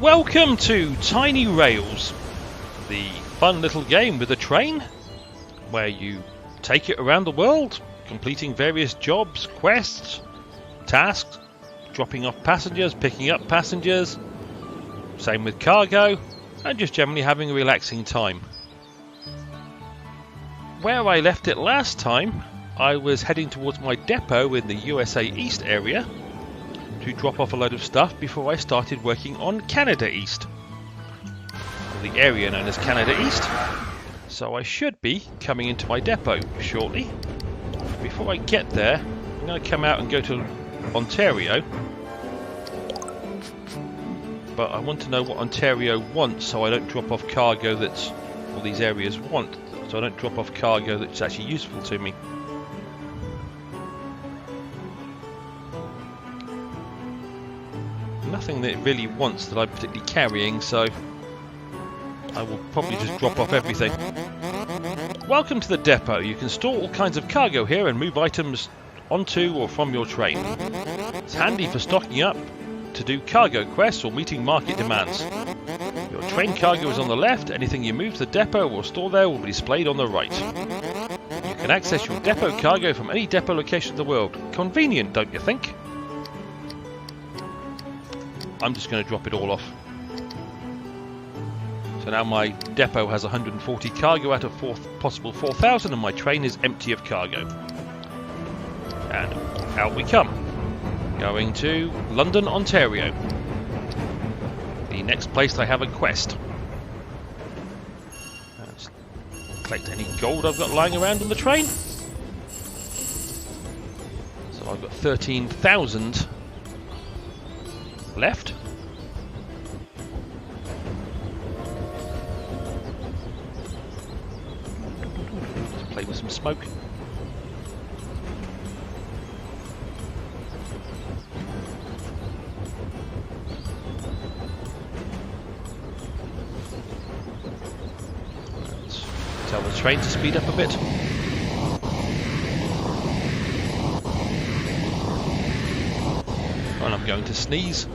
Welcome to Tiny Rails, the fun little game with a train where you take it around the world, completing various jobs, quests, tasks, dropping off passengers, picking up passengers, same with cargo, and just generally having a relaxing time. Where I left it last time, I was heading towards my depot in the USA East area to drop off a load of stuff before I started working on Canada East, or the area known as Canada East. So I should be coming into my depot shortly. Before I get there, I'm going to come out and go to Ontario, but I want to know what Ontario wants so I don't drop off cargo that's all these areas want, so I don't drop off cargo that's actually useful to me. Nothing that it really wants that I'm particularly carrying, so I will probably just drop off everything. Welcome to the depot. You can store all kinds of cargo here and move items onto or from your train. It's handy for stocking up, to do cargo quests or meeting market demands. Your train cargo is on the left. Anything you move to the depot or store there will be displayed on the right. You can access your depot cargo from any depot location in the world. Convenient, don't you think? I'm just going to drop it all off. So now my depot has 140 cargo out of possible 4,000 and my train is empty of cargo. And out we come. Going to London, Ontario. The next place I have a quest. Let's collect any gold I've got lying around on the train. So I've got 13,000 left. Let's play with some smoke. Let's tell the train to speed up a bit. And I'm going to sneeze.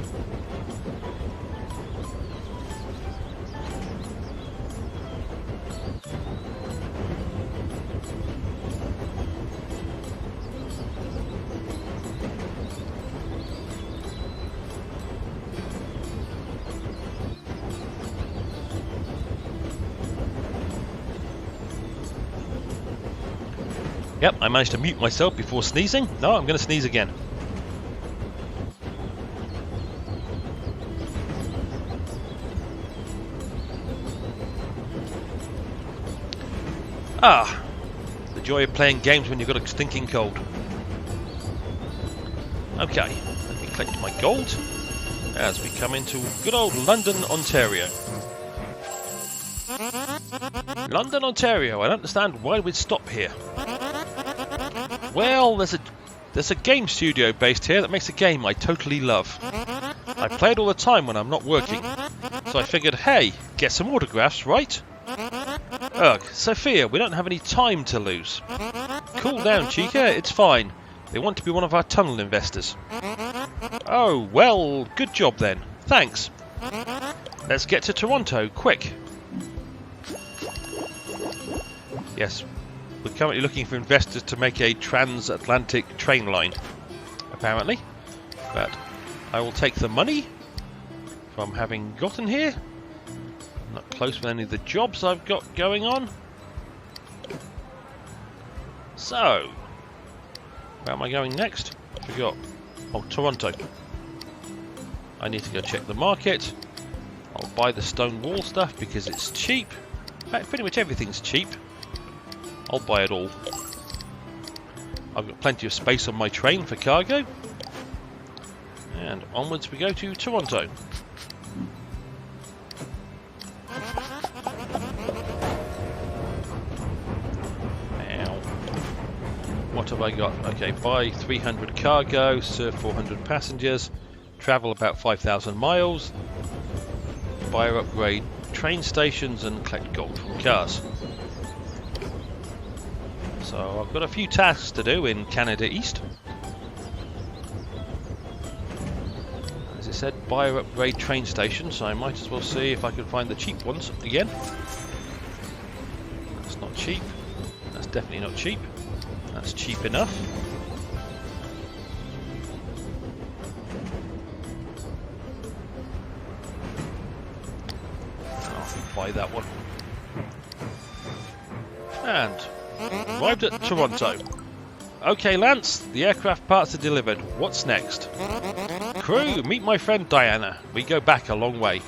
Yep, I managed to mute myself before sneezing. No, I'm going to sneeze again. Ah, the joy of playing games when you've got a stinking cold. Okay, let me collect my gold as we come into good old London, Ontario. London, Ontario, I don't understand why we'd stop here. Well, there's a game studio based here that makes a game I totally love. I play it all the time when I'm not working. So I figured, hey, get some autographs, right? Ugh, Sophia, we don't have any time to lose. Cool down, Chica, it's fine. They want to be one of our tunnel investors. Oh, well, good job then. Thanks. Let's get to Toronto, quick. Yes, we're currently looking for investors to make a transatlantic train line, apparently. But I will take the money from having gotten here. I'm not close with any of the jobs I've got going on. So, where am I going next? I forgot. Oh, Toronto. I need to go check the market. I'll buy the stone wall stuff because it's cheap. In fact, pretty much everything's cheap. I'll buy it all. I've got plenty of space on my train for cargo. And onwards we go to Toronto. Now, what have I got? Okay, buy 300 cargo, serve 400 passengers, travel about 5,000 miles, buy or upgrade train stations and collect gold from cars. So I've got a few tasks to do in Canada East. it said buyer upgrade train station, so I might as well see if I can find the cheap ones again. That's not cheap. That's definitely not cheap. That's cheap enough. I'll buy that one. And arrived at Toronto. Okay, Lance, the aircraft parts are delivered. What's next? Crew, meet my friend Diana. We go back a long way.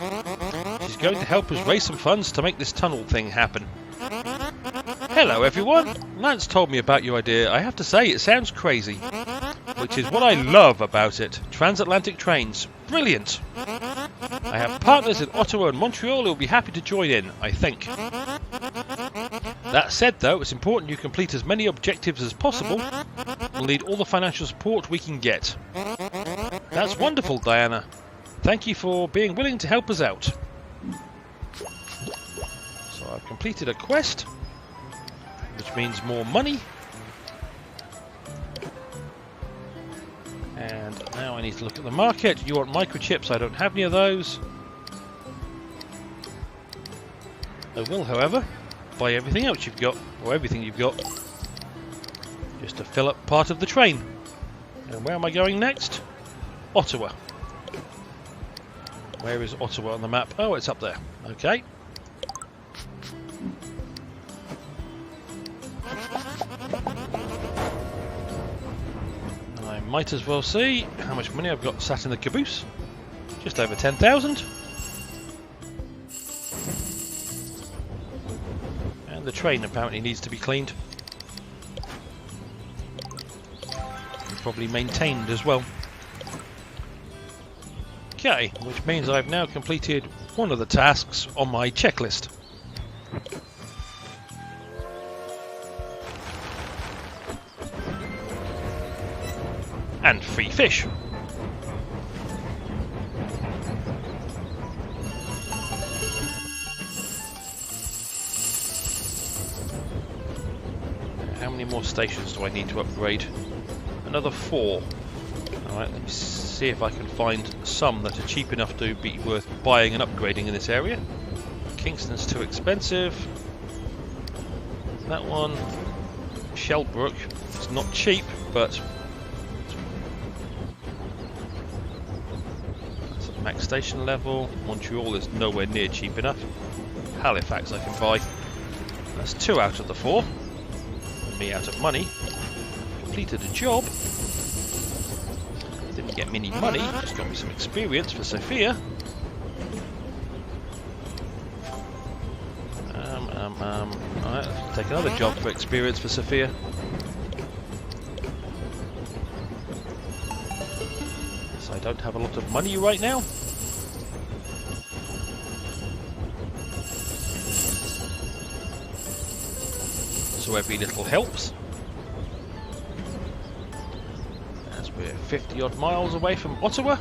She's going to help us raise some funds to make this tunnel thing happen. Hello, everyone. Lance told me about your idea. I have to say, it sounds crazy. Which is what I love about it. Transatlantic trains. Brilliant. I have partners in Ottawa and Montreal who will be happy to join in, I think. That said, though, it's important you complete as many objectives as possible. We'll need all the financial support we can get. That's wonderful, Diana. Thank you for being willing to help us out. So I've completed a quest, which means more money. And now I need to look at the market. You want microchips? I don't have any of those. I will, however, buy everything else you've got, or everything you've got, just to fill up part of the train. And where am I going next? Ottawa. Where is Ottawa on the map? Oh, it's up there. Okay. I might as well see how much money I've got sat in the caboose. Just over 10,000. The train apparently needs to be cleaned. And probably maintained as well. Okay, which means I've now completed one of the tasks on my checklist. And free fish. How many more stations do I need to upgrade? Another 4. Alright, let me see if I can find some that are cheap enough to be worth buying and upgrading in this area. Kingston's too expensive. That one, Shellbrook, it's not cheap, but that's at max station level. Montreal is nowhere near cheap enough. Halifax I can buy. That's 2 out of the 4. Me out of money. Completed a job. Didn't get me any money, just got me some experience for Sophia. Alright, let's take another job for experience for Sophia. So I don't have a lot of money right now. So every little helps. As we're 50 odd miles away from Ottawa,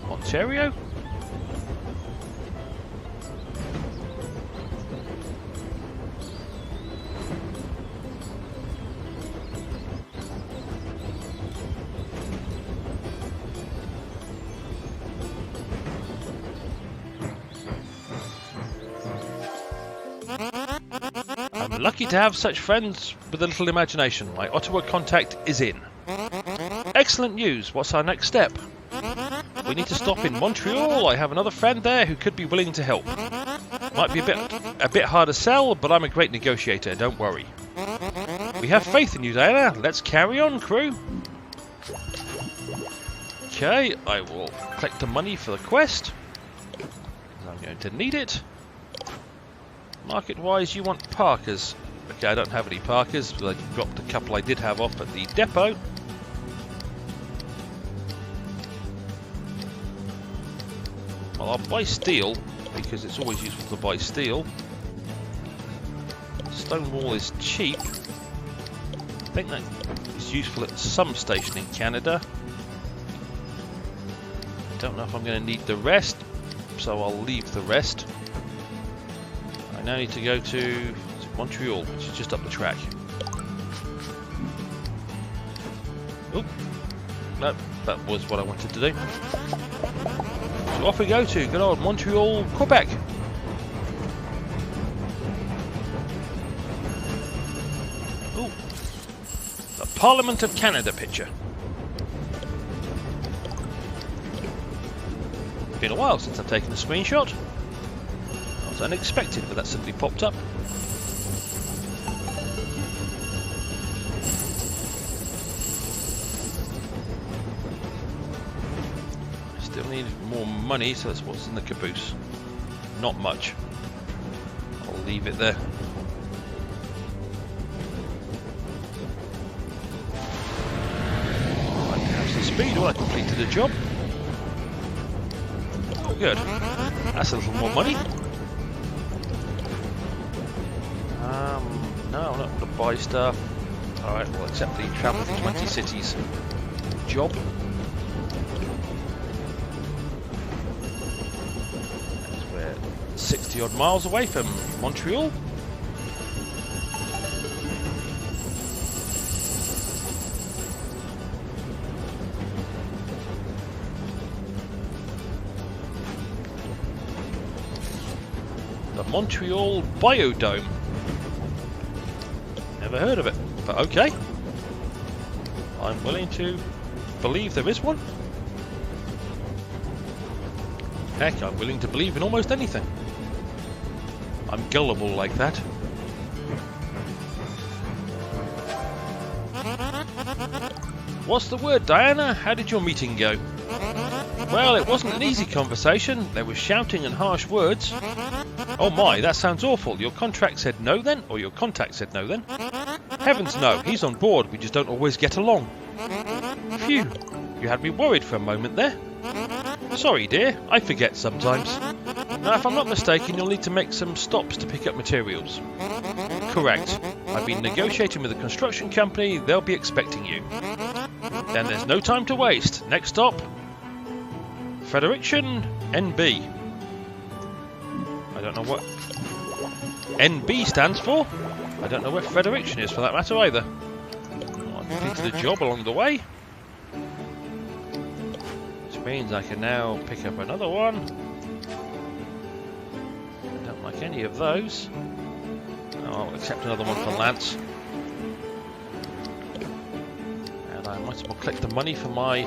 Ontario. Lucky to have such friends with a little imagination. My Ottawa contact is in. Excellent news. What's our next step? We need to stop in Montreal. I have another friend there who could be willing to help. Might be a bit hard to sell, but I'm a great negotiator. Don't worry. We have faith in you, Diana. Let's carry on, crew. Okay, I will collect the money for the quest. I'm going to need it. Market-wise, you want Parkers. Okay, I don't have any Parkers, but I dropped a couple I did have off at the depot. Well, I'll buy steel, because it's always useful to buy steel. Stone wool is cheap. I think that is useful at some station in Canada. I don't know if I'm going to need the rest, so I'll leave the rest. I now need to go to Montreal, which is just up the track. Oh, no, that was what I wanted to do. off we go to good old Montreal, Quebec. Ooh, the Parliament of Canada picture. Been a while since I've taken a screenshot. That was unexpected, but that simply popped up. Still need more money, so that's what's in the caboose. Not much. I'll leave it there. Right, have some speed. Well, I completed a job. Oh, good. That's a little more money. No, I'm not going to buy stuff. Alright, we'll accept the travel to 20 cities job. As we're 60 odd miles away from Montreal. The Montreal Biodome. Never heard of it, but okay. I'm willing to believe there is one. Heck, I'm willing to believe in almost anything. I'm gullible like that. What's the word, Diana? How did your meeting go? Well, it wasn't an easy conversation. There was shouting and harsh words. Oh my, that sounds awful. Your contract said no then? Or your contact said no then? Heavens no, he's on board, we just don't always get along. Phew, you had me worried for a moment there. Sorry dear, I forget sometimes. Now if I'm not mistaken, you'll need to make some stops to pick up materials. Correct. I've been negotiating with a construction company, they'll be expecting you. Then there's no time to waste. Next stop, Fredericton, NB. I don't know what NB stands for. I don't know where Fredericton is for that matter either. Well, I completed a job along the way. Which means I can now pick up another one. I don't like any of those. I'll accept another one from Lance. And I might as well collect the money for my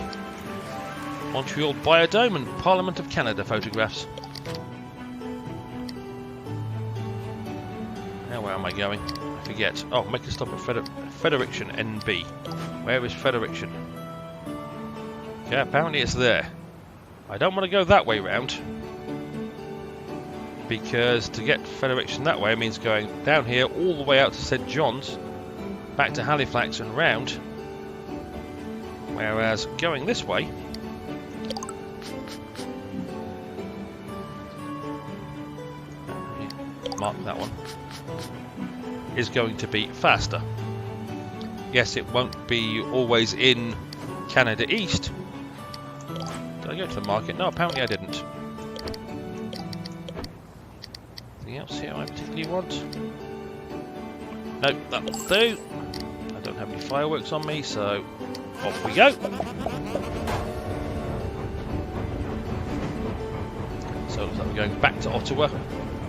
Montreal Biodome and Parliament of Canada photographs. Now where am I going? I forget. Oh, make a stop at Fredericton, NB. Where is Fredericton? Okay, apparently it's there. I don't want to go that way round. Because to get Fredericton that way means going down here all the way out to St. John's, back to Halifax and round. Whereas going this way, mark that one, is going to be faster. Yes, it won't be always in Canada East. Did I go to the market? No, apparently I didn't. Anything else here I particularly want? Nope, that will do. I don't have any fireworks on me, so off we go. So it looks like we're going back to Ottawa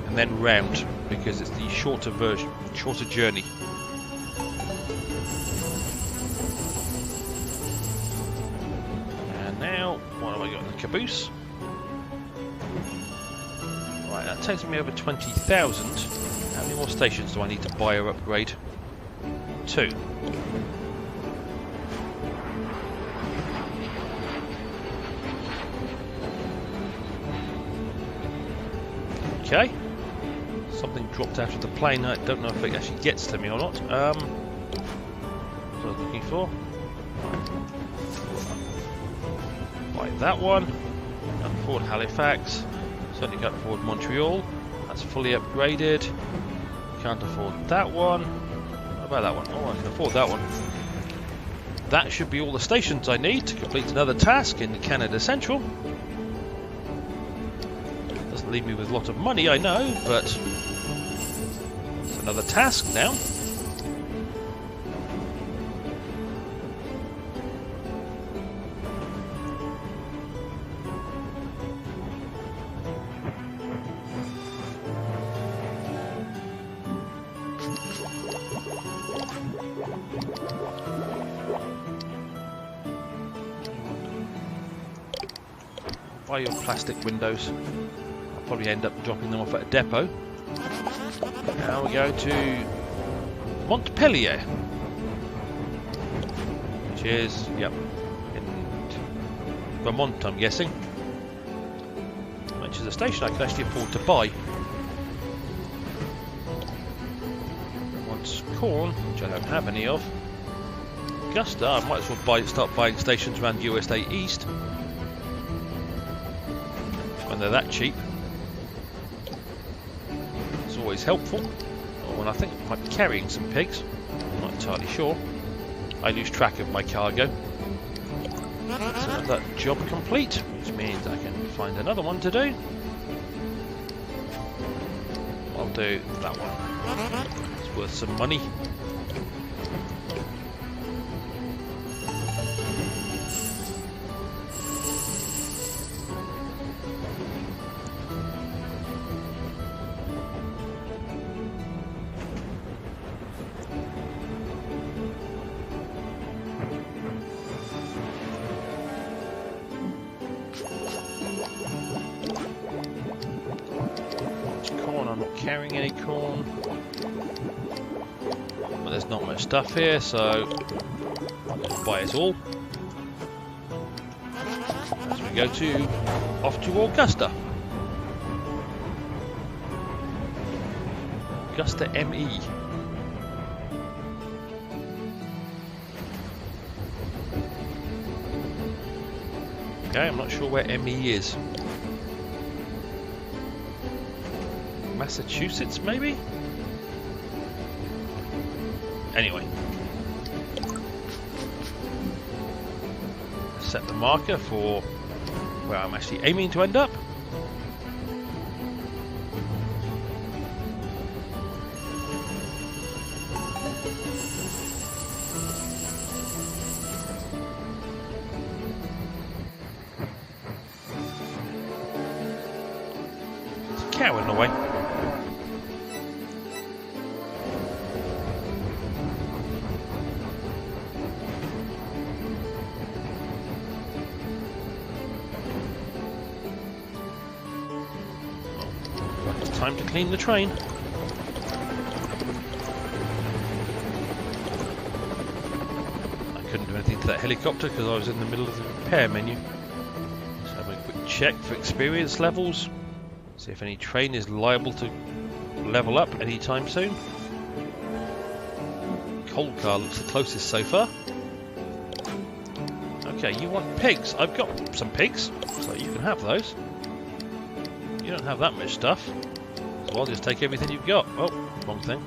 and then round, because it's the shorter version, shorter journey. And now, what have I got in the caboose? Right, that takes me over 20,000. How many more stations do I need to buy or upgrade? 2. Okay. Something dropped out of the plane. I don't know if it actually gets to me or not. What was I looking for? Right, that one. Can't afford Halifax. Certainly can't afford Montreal. That's fully upgraded. Can't afford that one. What about that one? Oh, I can afford that one. That should be all the stations I need to complete another task in Canada Central. Doesn't leave me with a lot of money, I know, but it's another task now. Try your plastic windows. I'll probably end up dropping them off at a depot. Now we go to Montpellier, which is, yep, in Vermont, I'm guessing. Which is a station I can actually afford to buy. Wants corn, which I don't have any of. Augusta, I might as well start buying stations around USA East when they're that cheap. It's always helpful. Or when I think I might be carrying some pigs, I'm not entirely sure. I lose track of my cargo. So that job complete, which means I can find another one to do. I'll do that one. It's worth some money. I'm not carrying any corn, but there's not much stuff here, so I'll just buy it all. As we go off to Augusta. Augusta ME. Okay, I'm not sure where ME is. Massachusetts, maybe? Anyway. Set the marker for where I'm actually aiming to end up. There's a cow in the way. Time to clean the train. I couldn't do anything to that helicopter because I was in the middle of the repair menu. Let's have a quick check for experience levels. See if any train is liable to level up anytime soon. Coal car looks the closest so far. Okay, you want pigs? I've got some pigs, so you can have those. You don't have that much stuff. So I'll just take everything you've got. Oh, wrong thing.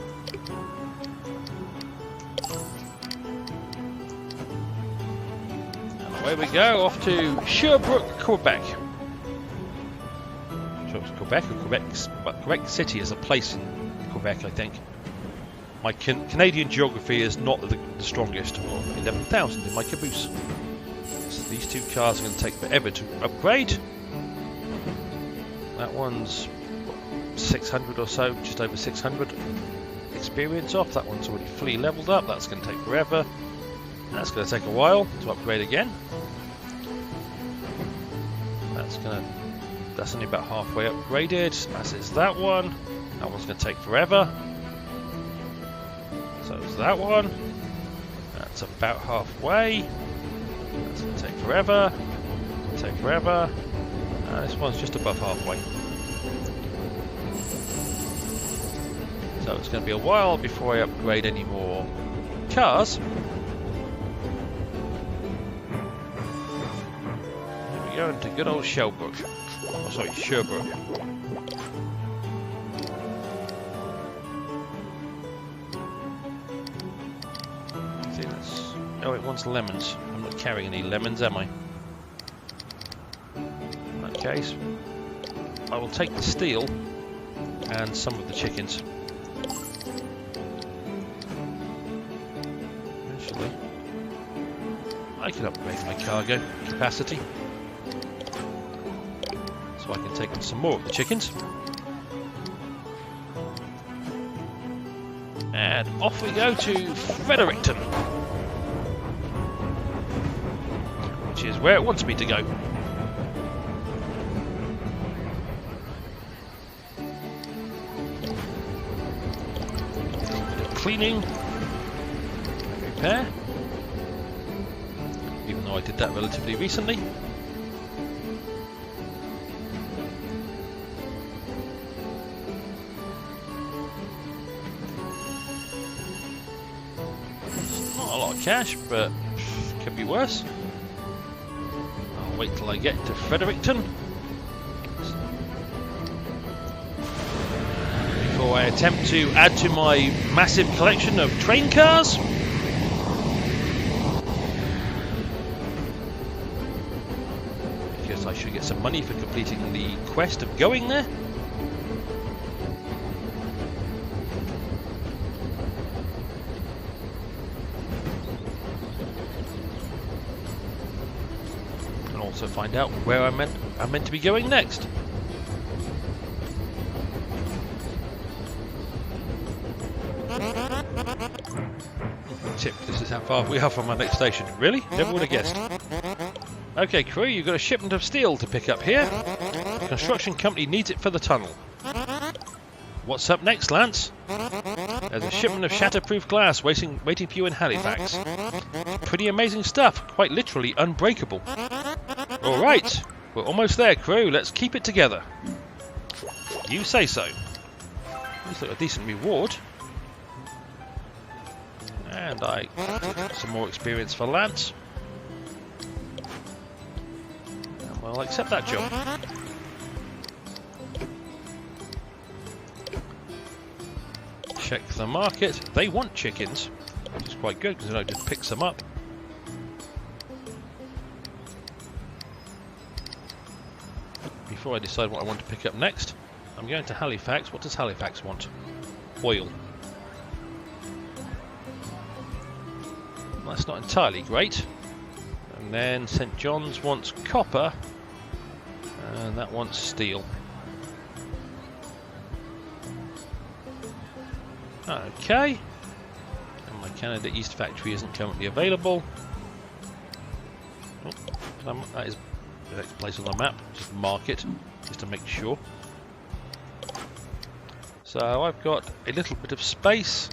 And away we go, off to Sherbrooke, Quebec. I'm sure it's Quebec or Quebec City is a place in Quebec, I think. My Canadian geography is not the strongest. Well, 11,000 in my caboose. So these two cars are going to take forever to upgrade. That one's 600 or so, just over 600 experience off. That one's already fully leveled up. That's going to take forever. That's going to take a while to upgrade again. That's only about halfway upgraded, as is that one. That one's going to take forever. So is that one. That's about halfway. That's going to take forever. It's going to take forever. This one's just above halfway. So it's going to be a while before I upgrade any more cars. Here we go into good old Sherbrooke. Oh, sorry, Sherbrooke. See, that's... Oh, it wants lemons. I'm not carrying any lemons, am I? In that case, I will take the steel and some of the chickens. Eventually, I can upgrade my cargo capacity, so I can take some more of the chickens. And off we go to Fredericton, which is where it wants me to go. cleaning and repair, even though I did that relatively recently. Not a lot of cash, but could be worse. I'll wait till I get to Fredericton before I attempt to add to my massive collection of train cars. Because I should get some money for completing the quest of going there. And also find out where I'm meant to be going next. Tip, this is how far we are from our next station. Really? Never would have guessed. Okay, crew, you've got a shipment of steel to pick up here. The construction company needs it for the tunnel. What's up next, Lance? There's a shipment of shatterproof glass waiting for you in Halifax. Pretty amazing stuff, quite literally unbreakable. Alright, we're almost there, crew. Let's keep it together. You say so. Looks like a decent reward. And I get some more experience for Lance. And we'll accept that job. Check the market. They want chickens, which is quite good because I just pick some up. Before I decide what I want to pick up next, I'm going to Halifax. What does Halifax want? Oil. That's not entirely great. And then St. John's wants copper, and that wants steel. Okay. And my Canada East factory isn't currently available. Oh, that is the next place on the map. Just mark it, just to make sure. So I've got a little bit of space.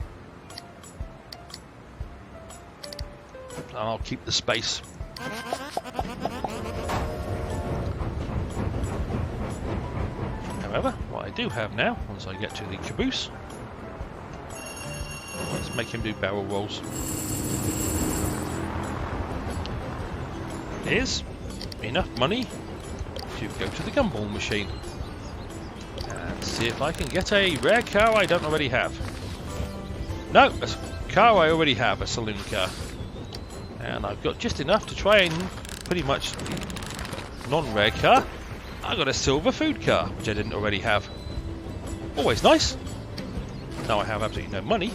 I'll keep the space. However, what I do have now, once I get to the caboose, let's make him do barrel rolls, is enough money to go to the gumball machine and see if I can get a rare car I don't already have. No, a car I already have, a saloon car. And I've got just enough to try and pretty much non-rare car. I got a silver food car, which I didn't already have. Always nice. Now I have absolutely no money.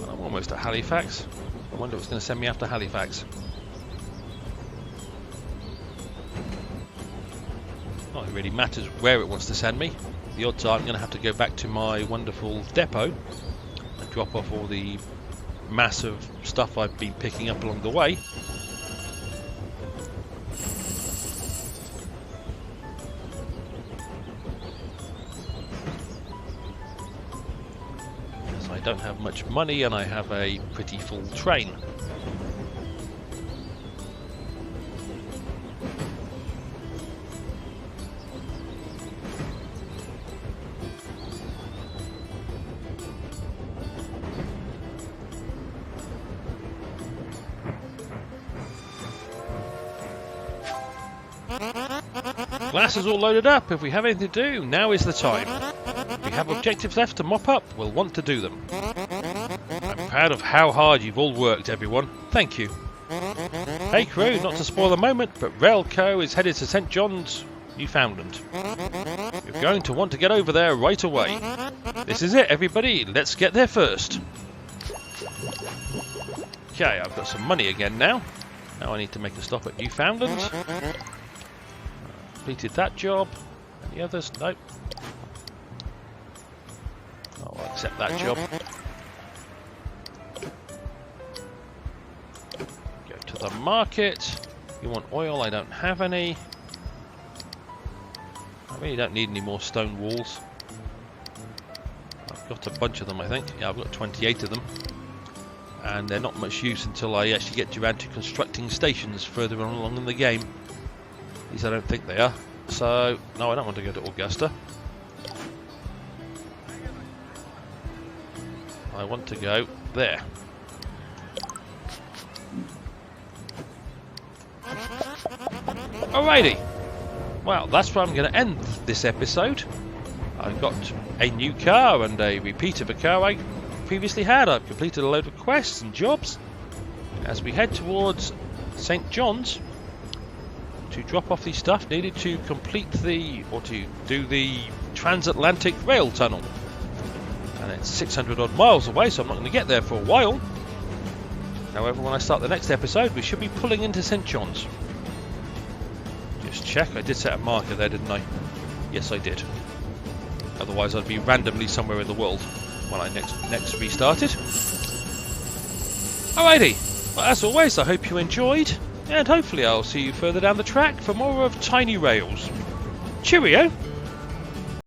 I'm almost at Halifax. I wonder what's going to send me after Halifax. Not it really matters where it wants to send me. The odds are I'm going to have to go back to my wonderful depot and drop off all the massive stuff I've been picking up along the way. As I don't have much money and I have a pretty full train. Glass is all loaded up. If we have anything to do, now is the time. If we have objectives left to mop up, we'll want to do them. I'm proud of how hard you've all worked, everyone. Thank you. Hey crew, not to spoil the moment, but Railco is headed to St. John's, Newfoundland. You're going to want to get over there right away. This is it, everybody. Let's get there first. Okay, I've got some money again now. Now I need to make a stop at Newfoundland. Completed that job. Any others? Nope. I'll accept that job. Go to the market. You want oil? I don't have any. I really don't need any more stone walls. I've got a bunch of them, I think. Yeah, I've got 28 of them. And they're not much use until I actually get around to constructing stations further on along in the game. At least I don't think they are. So, no, I don't want to go to Augusta. I want to go there. Alrighty. Well, that's where I'm going to end this episode. I've got a new car and a repeat of a car I previously had. I've completed a load of quests and jobs as we head towards St. John's to drop off the stuff needed to complete to do the transatlantic rail tunnel. And it's 600 odd miles away, so I'm not going to get there for a while. However, when I start the next episode, we should be pulling into St. John's. Just check, I did set a marker there, didn't I? Yes, I did. Otherwise, I'd be randomly somewhere in the world when I next restarted. Alrighty, well, as always, I hope you enjoyed, and hopefully I'll see you further down the track for more of Tiny Rails. Cheerio!